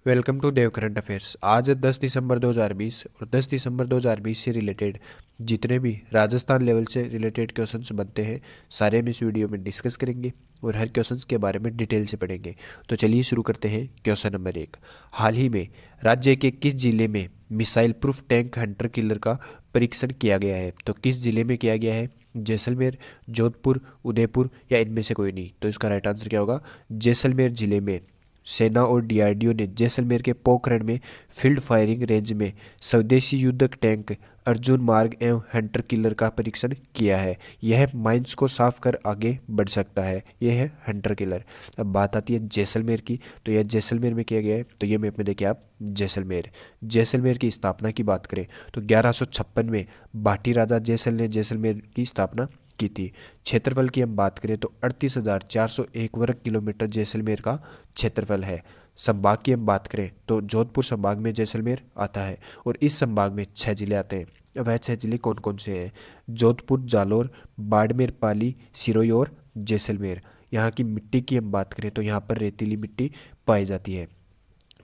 Welcome to Dev current affairs. आज 10 दिसंबर 2020 और 10 दिसंबर 2020 से रिलेटेड जितने भी राजस्थान लेवल से रिलेटेड क्वेश्चंस बनते हैं सारे हम इस वीडियो में डिस्कस करेंगे और हर क्वेश्चंस के बारे में डिटेल से पढ़ेंगे। तो चलिए शुरू करते हैं। क्वेश्चन नंबर 1, हाल ही में राज्य के किस जिले में missile proof tank Hunter killer का परीक्षण किया गया है? तो किस जिले में किया गया है? जैसलमेर, जोधपुर, उदयपुर या इनमें से कोई नहीं? तो इसका राइट आंसर क्या होगा? जैसलमेर जिले में सेना और डीआरडीओ ने जैसलमेर के पोखरण में फील्ड फायरिंग रेंज में स्वदेशी युद्धक टैंक अर्जुन मार्ग एवं हंटर किलर का परीक्षण किया है। यह माइंस को साफ कर आगे बढ़ सकता है। यह है हंटर किलर। अब बात आती है जैसलमेर की, तो यह जैसलमेर में किया गया है। तो ये मैप में देखिए आप, जैसलमेर। जैसलमेर की स्थापना की बात करें तो 1156 में भाटी राजा जैसल ने जैसलमेर की स्थापना की थी। क्षेत्रफल की हम बात करें तो 38,401 वर्ग किलोमीटर जैसलमेर का क्षेत्रफल है। संभाग की हम बात करें तो जोधपुर संभाग में जैसलमेर आता है और इस संभाग में 6 जिले आते हैं। वह 6 जिले कौन कौन से हैं? जोधपुर, जालोर, बाड़मेर, पाली, सिरोही और जैसलमेर। यहाँ की मिट्टी की हम बात करें तो यहाँ पर रेतीली मिट्टी पाई जाती है।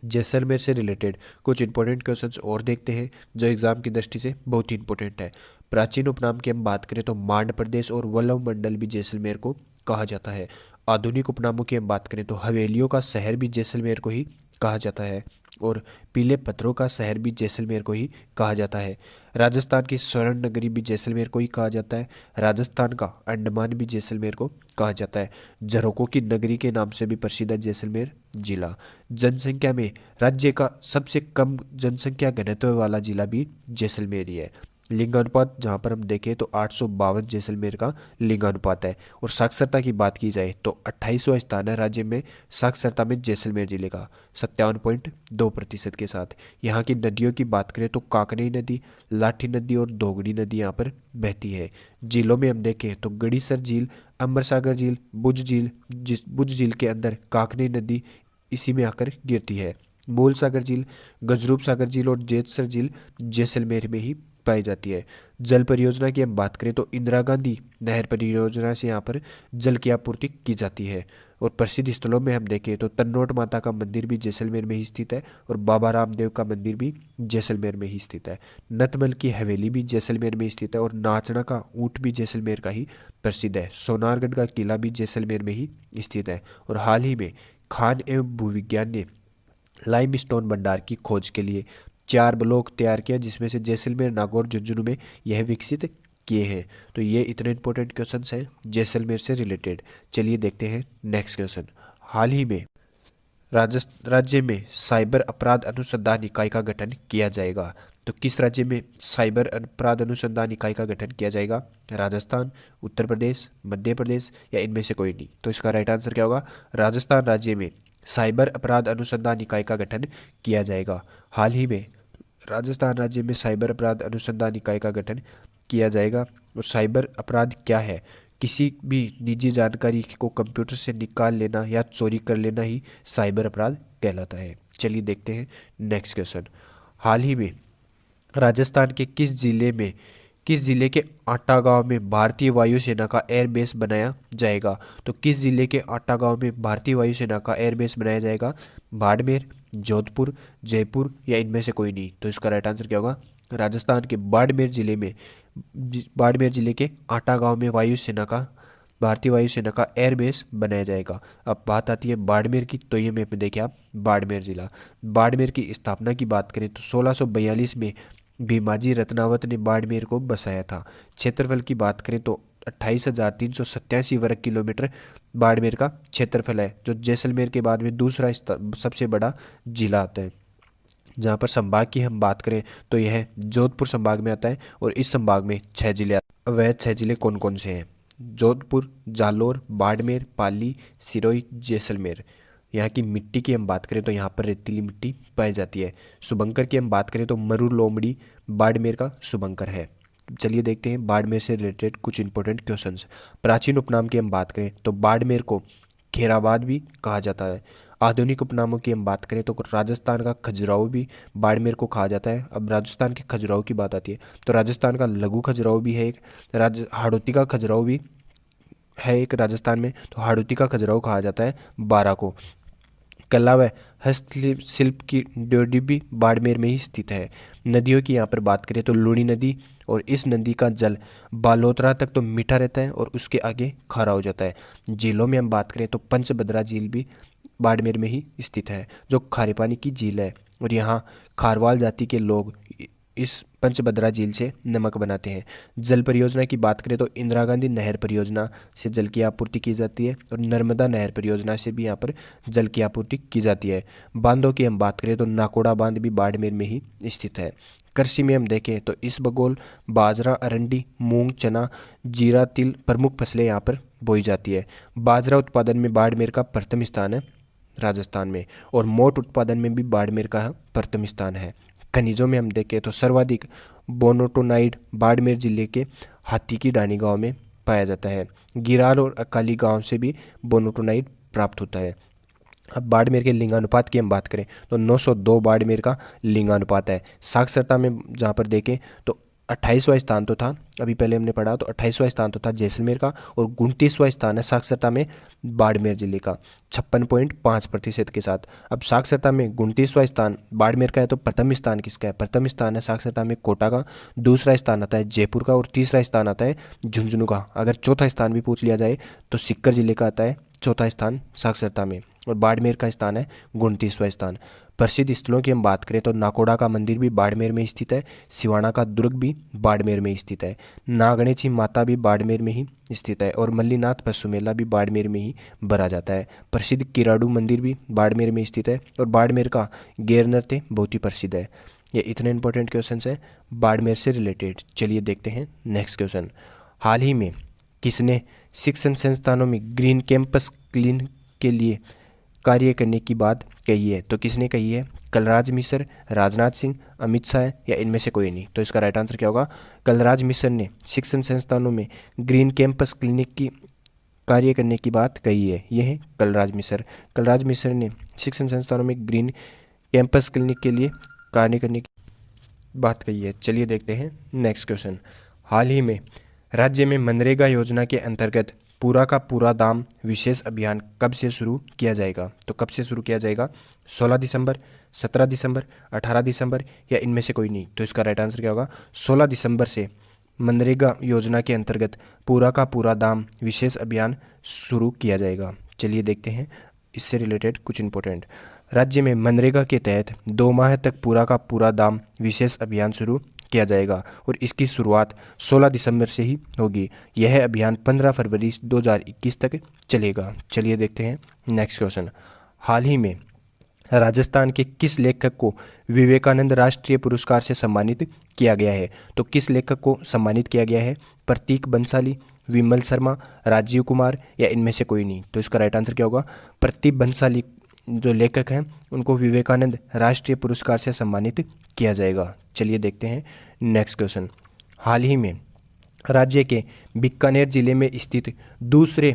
जैसलमेर से रिलेटेड कुछ इंपॉर्टेंट क्वेश्चंस और देखते हैं जो एग्जाम की दृष्टि से बहुत ही इंपॉर्टेंट है। प्राचीन उपनाम की हम बात करें तो मांड प्रदेश और वल्लभ मंडल भी जैसलमेर को कहा जाता है। आधुनिक उपनामों की हम बात करें तो हवेलियों का शहर भी जैसलमेर को ही कहा जाता है और पीले पत्थरों का शहर भी जैसलमेर को ही कहा जाता है। राजस्थान की स्वर्ण नगरी भी जैसलमेर को ही कहा जाता है। राजस्थान का अंडमान भी जैसलमेर को कहा जाता है। झरोकों की नगरी के नाम से भी प्रसिद्ध है जैसलमेर जिला। जनसंख्या में राज्य का सबसे कम जनसंख्या घनत्व वाला जिला भी जैसलमेर ही है। लिंगानुपात जहाँ पर हम देखें तो 852 जैसलमेर का लिंगानुपात है। और साक्षरता की बात की जाए तो 28वां स्थान है राज्य में साक्षरता में जैसलमेर जिले का 57.2% के साथ। यहाँ की नदियों की बात करें तो काकनी नदी, लाठी नदी और दोगड़ी नदी यहाँ पर बहती है। झीलों में हम देखें तो गड़ीसर झील, अमर सागर झील, बुझ झील के अंदर काकनी नदी इसी में आकर गिरती है। मूल सागर झील, गजरूप सागर झील और जेतसर झील जैसलमेर में ही पाई जाती है। जल परियोजना की हम बात करें तो इंदिरा गांधी नहर परियोजना से यहाँ पर जल की आपूर्ति की जाती है। और प्रसिद्ध स्थलों में हम देखें तो तन्नोट माता का मंदिर भी जैसलमेर में ही स्थित है और बाबा रामदेव का मंदिर भी जैसलमेर में ही स्थित है। नतमल की हवेली भी जैसलमेर में स्थित है और नाचना का ऊंट भी जैसलमेर का ही प्रसिद्ध है। सोनारगढ़ का किला भी जैसलमेर में ही स्थित है। और हाल ही में खान एवं भूविज्ञान ने लाइमस्टोन भंडार की खोज के लिए 4 ब्लॉक तैयार किया जिसमें से जैसलमेर, नागौर, झुंझुनू में यह विकसित किए हैं। तो ये इतने इंपॉर्टेंट क्वेश्चंस हैं जैसलमेर से रिलेटेड। चलिए देखते हैं नेक्स्ट क्वेश्चन। हाल ही में राज्य में साइबर अपराध अनुसंधान इकाई का गठन किया जाएगा। तो किस राज्य में साइबर अपराध अनुसंधान इकाई का गठन किया जाएगा? राजस्थान, उत्तर प्रदेश, मध्य प्रदेश या इनमें से कोई नहीं? तो इसका राइट आंसर क्या होगा? राजस्थान राज्य में साइबर अपराध अनुसंधान इकाई का गठन किया जाएगा। हाल ही में राजस्थान राज्य में साइबर अपराध अनुसंधान इकाई का गठन किया जाएगा। और साइबर अपराध क्या है? किसी भी निजी जानकारी को कंप्यूटर से निकाल लेना या चोरी कर लेना ही साइबर अपराध कहलाता है। चलिए देखते हैं नेक्स्ट क्वेश्चन। हाल ही में राजस्थान के किस जिले के आटा गांव में भारतीय वायुसेना का एयरबेस बनाया जाएगा? तो किस जिले के आटा गांव में भारतीय वायुसेना का एयरबेस बनाया जाएगा? बाड़मेर, जोधपुर, जयपुर या इनमें से कोई नहीं? तो इसका राइट आंसर क्या होगा? राजस्थान के बाड़मेर जिले के आटा गांव में भारतीय वायुसेना का एयरबेस बनाया जाएगा। अब बात आती है बाड़मेर की, तो ये मैप में देखिए आप, बाड़मेर जिला। बाड़मेर की स्थापना की बात करें तो 1642 में भीमाजी रत्नावत ने बाड़मेर को बसाया था। क्षेत्रफल की बात करें तो 28,387 वर्ग किलोमीटर बाड़मेर का क्षेत्रफल है, जो जैसलमेर के बाद में दूसरा सबसे बड़ा जिला आता है। जहाँ पर संभाग की हम बात करें तो यह जोधपुर संभाग में आता है और इस संभाग में 6 जिले आते हैं। वह 6 जिले कौन कौन से हैं? जोधपुर, जालोर, बाड़मेर, पाली, सिरोही, जैसलमेर। यहाँ की मिट्टी की हम बात करें तो यहाँ पर रेतीली मिट्टी पाई जाती है। शुभंकर की हम बात करें तो मरु लोमड़ी बाड़मेर का शुभंकर है। चलिए देखते हैं बाड़मेर से रिलेटेड कुछ इंपॉर्टेंट क्वेश्चंस। प्राचीन उपनाम की हम बात करें तो बाड़मेर को खेराबाद भी कहा जाता है। आधुनिक उपनामों की हम बात करें तो राजस्थान का खजुराहो भी बाड़मेर को कहा जाता है। अब राजस्थान के खजुराहो की बात आती है तो राजस्थान का लघु खजुराहो भी है एक, हाड़ौती का खजुराहो भी है एक राजस्थान में, तो हाड़ौती का खजुराहो कहा जाता है 12 को। कला व हस्तशिल्प की ड्योढ़ी भी बाड़मेर में ही स्थित है। नदियों की यहाँ पर बात करें तो लूणी नदी, और इस नदी का जल बालोतरा तक तो मीठा रहता है और उसके आगे खारा हो जाता है। झीलों में हम बात करें तो पंचभद्रा झील भी बाड़मेर में ही स्थित है, जो खारे पानी की झील है, और यहाँ खारवाल जाति के लोग इस पंचभद्रा झील से नमक बनाते हैं। जल परियोजना की बात करें तो इंदिरा गांधी नहर परियोजना से जल की आपूर्ति की जाती है, और नर्मदा नहर परियोजना से भी यहाँ पर जल की आपूर्ति की जाती है। बांधों की हम बात करें तो नाकोड़ा बांध भी बाड़मेर में ही स्थित है। कृषि में हम देखें तो इसबगोल, बाजरा, अरंडी, मूंग, चना, जीरा, तिल प्रमुख फसलें यहाँ पर बोई जाती है। बाजरा उत्पादन में बाड़मेर का प्रथम स्थान है राजस्थान में, और मोट उत्पादन में भी बाड़मेर का प्रथम स्थान है। खनिजों में हम देखें तो सर्वाधिक बोनोटोनाइड बाड़मेर जिले के हाथी की डानी गांव में पाया जाता है। गिराल और अकाली गांव से भी बोनोटोनाइड प्राप्त होता है। अब बाड़मेर के लिंगानुपात की हम बात करें तो 902 बाड़मेर का लिंगानुपात है। साक्षरता में जहाँ पर देखें तो 28वां स्थान तो था, अभी पहले हमने पढ़ा तो 28वां स्थान तो था जैसलमेर का, और 29वां स्थान है साक्षरता में बाड़मेर जिले का 56.5% के साथ। अब साक्षरता में 29वां स्थान बाड़मेर का है, तो प्रथम स्थान किसका है? प्रथम स्थान है साक्षरता में कोटा का, दूसरा स्थान आता है जयपुर का, और तीसरा स्थान आता है झुंझुनू का। अगर चौथा स्थान भी पूछ लिया जाए तो सीकर जिले का आता है चौथा स्थान साक्षरता में, और बाड़मेर का स्थान है 29वां स्थान। प्रसिद्ध स्थलों की हम बात करें तो नाकोड़ा का मंदिर भी बाड़मेर में स्थित है, सिवाना का दुर्ग भी बाड़मेर में स्थित है, नागणेची माता भी बाड़मेर में ही स्थित है, और मल्लीनाथ पशु मेला भी बाड़मेर में ही भरा जाता है। प्रसिद्ध किराड़ू मंदिर भी बाड़मेर में स्थित है, और बाड़मेर का गैर नृत्य बहुत ही प्रसिद्ध है। ये इतने इंपॉर्टेंट क्वेश्चन हैं बाड़मेर से रिलेटेड। चलिए देखते हैं नेक्स्ट क्वेश्चन। हाल ही में किसने शिक्षण संस्थानों में ग्रीन कैंपस क्लीन के लिए कार्य करने की बात कही है? तो किसने कही है? कलराज मिश्र, राजनाथ सिंह, अमित शाह, या इनमें से कोई नहीं? तो इसका राइट आंसर क्या होगा? कलराज मिश्र ने शिक्षण संस्थानों में ग्रीन कैंपस क्लिनिक की कार्य करने की बात कही है। यह है कलराज मिश्र। कलराज मिश्र ने शिक्षण संस्थानों में ग्रीन कैंपस क्लिनिक के लिए कार्य करने की बात कही है। चलिए देखते हैं नेक्स्ट क्वेश्चन। हाल ही में राज्य में मनरेगा योजना के अंतर्गत पूरा का पूरा दाम विशेष अभियान कब से शुरू किया जाएगा? तो कब से शुरू किया जाएगा? 16 दिसंबर, 17 दिसंबर, 18 दिसंबर, या इनमें से कोई नहीं? तो इसका राइट आंसर क्या होगा? 16 दिसंबर से मनरेगा योजना के अंतर्गत पूरा का पूरा दाम विशेष अभियान शुरू किया जाएगा। चलिए देखते हैं इससे रिलेटेड कुछ इंपॉर्टेंट। राज्य में मनरेगा के तहत 2 माह तक पूरा का पूरा दाम विशेष अभियान शुरू किया जाएगा, और इसकी शुरुआत 16 दिसंबर से ही होगी। यह अभियान 15 फरवरी 2021 तक चलेगा। चलिए देखते हैं नेक्स्ट क्वेश्चन। हाल ही में राजस्थान के किस लेखक को विवेकानंद राष्ट्रीय पुरस्कार से सम्मानित किया गया है? तो किस लेखक को सम्मानित किया गया है? प्रतीक बंसाली, विमल शर्मा, राजीव कुमार, या इनमें से कोई नहीं? तो इसका राइट आंसर क्या होगा? प्रतीक बंसाली जो लेखक हैं उनको विवेकानंद राष्ट्रीय पुरस्कार से सम्मानित किया जाएगा। चलिए देखते हैं नेक्स्ट क्वेश्चन। हाल ही में राज्य के बीकानेर जिले में स्थित दूसरे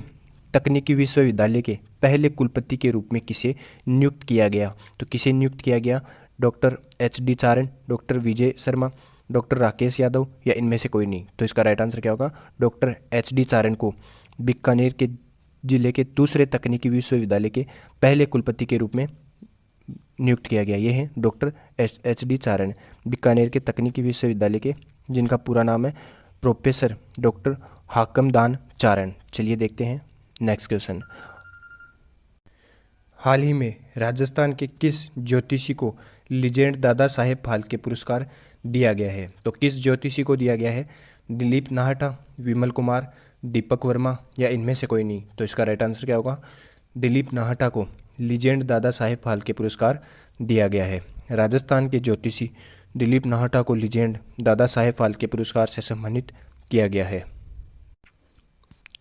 तकनीकी विश्वविद्यालय के पहले कुलपति के रूप में किसे नियुक्त किया गया? तो किसे नियुक्त किया गया? डॉक्टर HD चारण, डॉक्टर विजय शर्मा, डॉक्टर राकेश यादव, या इनमें से कोई नहीं? तो इसका राइट आंसर क्या होगा? डॉक्टर HD चारण को बीकानेर के जिले के दूसरे तकनीकी विश्वविद्यालय के पहले कुलपति के रूप में नियुक्त किया गया। ये है डॉक्टर HD चारण, बीकानेर के तकनीकी विश्वविद्यालय के, जिनका पूरा नाम है प्रोफेसर डॉक्टर हाकमदान चारण। चलिए देखते हैं नेक्स्ट क्वेश्चन। हाल ही में राजस्थान के किस ज्योतिषी को लीजेंड दादा साहेब फाल्के पुरस्कार दिया गया है? तो किस ज्योतिषी को दिया गया है? दिलीप नाहटा, विमल कुमार, दीपक वर्मा, या इनमें से कोई नहीं? तो इसका राइट आंसर क्या होगा? दिलीप नाहटा को लीजेंड दादा साहेब फाल्के पुरस्कार दिया गया है। राजस्थान के ज्योतिषी दिलीप नाहटा को लीजेंड दादा साहेब फाल्के पुरस्कार से सम्मानित किया गया है।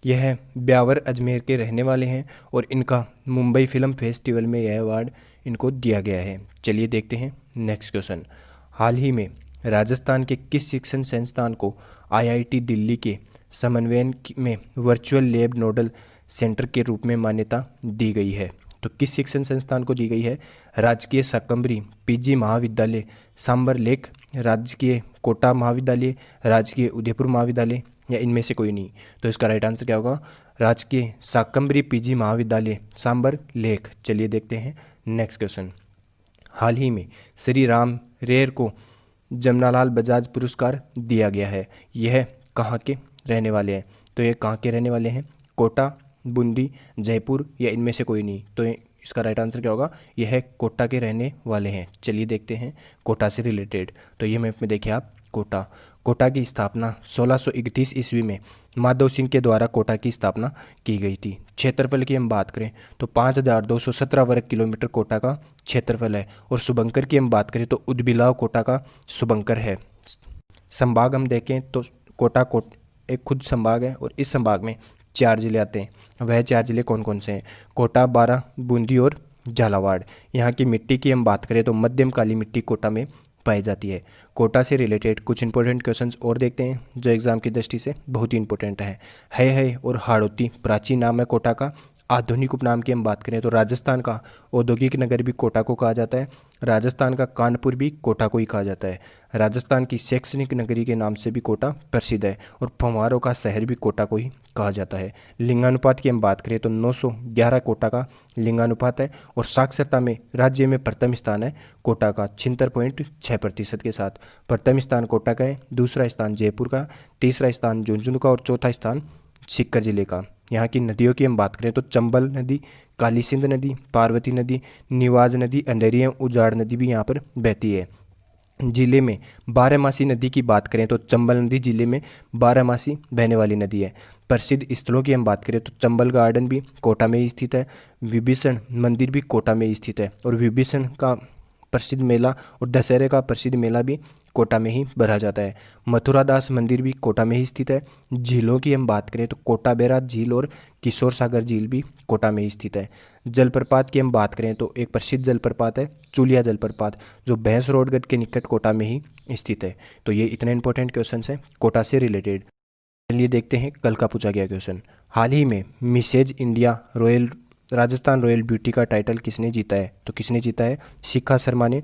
यह ब्यावर अजमेर के रहने वाले हैं, और इनका मुंबई फिल्म फेस्टिवल में यह अवार्ड इनको दिया गया है। चलिए देखते हैं नेक्स्ट क्वेश्चन। हाल ही में राजस्थान के किस शिक्षण संस्थान को IIT दिल्ली के समन्वयन में वर्चुअल लैब नोडल सेंटर के रूप में मान्यता दी गई है? तो किस शिक्षण संस्थान को दी गई है? राजकीय शाकंभरी PG महाविद्यालय सांबर लेक, राजकीय कोटा महाविद्यालय, राजकीय उदयपुर महाविद्यालय, या इनमें से कोई नहीं? तो इसका राइट आंसर क्या होगा? राजकीय शाकंभरी PG महाविद्यालय सांबर लेक। चलिए देखते हैं नेक्स्ट क्वेश्चन, हाल ही में श्री राम रेर को जमनालाल बजाज पुरस्कार दिया गया है, यह कहाँ के रहने वाले हैं? तो ये कहाँ के रहने वाले हैं? कोटा, बूंदी, जयपुर या इनमें से कोई नहीं? तो इसका राइट आंसर क्या होगा? यह है कोटा के रहने वाले हैं। चलिए देखते हैं कोटा से रिलेटेड। तो ये मैप में देखिए आप, कोटा। कोटा की स्थापना 1631 ईस्वी में माधव सिंह के द्वारा कोटा की स्थापना की गई थी। क्षेत्रफल की हम बात करें तो 5217 वर्ग किलोमीटर कोटा का क्षेत्रफल है। और शुभंकर की हम बात करें तो उदबिलाव कोटा का शुभंकर है। संभाग हम देखें तो कोटा एक खुद संभाग है और इस संभाग में 4 जिले आते हैं। वह 4 जिले कौन कौन से हैं? कोटा, बारां, बूंदी और झालावाड़। यहाँ की मिट्टी की हम बात करें तो मध्यम काली मिट्टी कोटा में पाई जाती है। कोटा से रिलेटेड कुछ इंपॉर्टेंट क्वेश्चंस और देखते हैं जो एग्जाम की दृष्टि से बहुत ही इंपॉर्टेंट है और हाड़ौती प्राचीन नाम है कोटा का। आधुनिक उपनाम की हम बात करें तो राजस्थान का औद्योगिक नगर भी कोटा को कहा जाता है। राजस्थान का कानपुर भी कोटा को ही कहा जाता है। राजस्थान की शैक्षणिक नगरी के नाम से भी कोटा प्रसिद्ध है और फव्वारों का शहर भी कोटा को ही कहा जाता है। लिंगानुपात की हम बात करें तो 911 कोटा का लिंगानुपात है और साक्षरता में राज्य में प्रथम स्थान है कोटा का 76.6% के साथ। प्रथम स्थान कोटा का है, दूसरा स्थान जयपुर का, तीसरा स्थान झुंझुनू का और चौथा स्थान सीकर जिले का। यहाँ की नदियों की हम बात करें तो चंबल नदी, काली सिंध नदी, पार्वती नदी, निवाज नदी, अंधेरिया, उजाड़ नदी भी यहाँ पर बहती है। जिले में बारहमासी नदी की बात करें तो चंबल नदी जिले में बारहमासी बहने वाली नदी है। प्रसिद्ध स्थलों की हम बात करें तो चंबल गार्डन भी कोटा में ही स्थित है। विभीषण मंदिर भी कोटा में ही स्थित है और विभीषण का प्रसिद्ध मेला और दशहरे का प्रसिद्ध मेला भी कोटा में ही भरा जाता है। मथुरा दास मंदिर भी कोटा में ही स्थित है। झीलों की हम बात करें तो कोटा बैराज झील और किशोर सागर झील भी कोटा में ही स्थित है। जलप्रपात की हम बात करें तो एक प्रसिद्ध जलप्रपात है चुलिया जलप्रपात, जो भैंस रोडगढ़ के निकट कोटा में ही स्थित है। तो ये इतने इंपॉर्टेंट क्वेश्चन हैं कोटा से रिलेटेड। चलिए देखते हैं कल का पूछा गया क्वेश्चन। हाल ही में Mrs India Rajasthan royal beauty का टाइटल किसने जीता है? तो किसने जीता है? शिखा शर्मा ने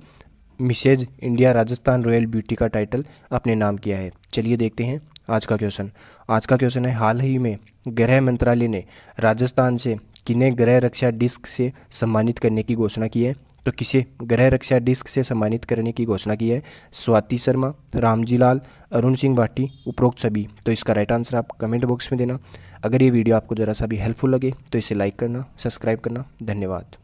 Mrs India Rajasthan royal beauty का टाइटल अपने नाम किया है। चलिए देखते हैं आज का क्वेश्चन। आज का क्वेश्चन है, हाल ही में गृह मंत्रालय ने राजस्थान से किन्हें गृह रक्षा डिस्क से सम्मानित करने की घोषणा की है? तो किसे गृह रक्षा डिस्क से सम्मानित करने की घोषणा की है? स्वाति शर्मा, रामजी लाल, अरुण सिंह भाटी, उपरोक्त सभी। तो इसका राइट आंसर आप कमेंट बॉक्स में देना। अगर ये वीडियो आपको ज़रा सा भी हेल्पफुल लगे तो इसे लाइक करना, सब्सक्राइब करना। धन्यवाद।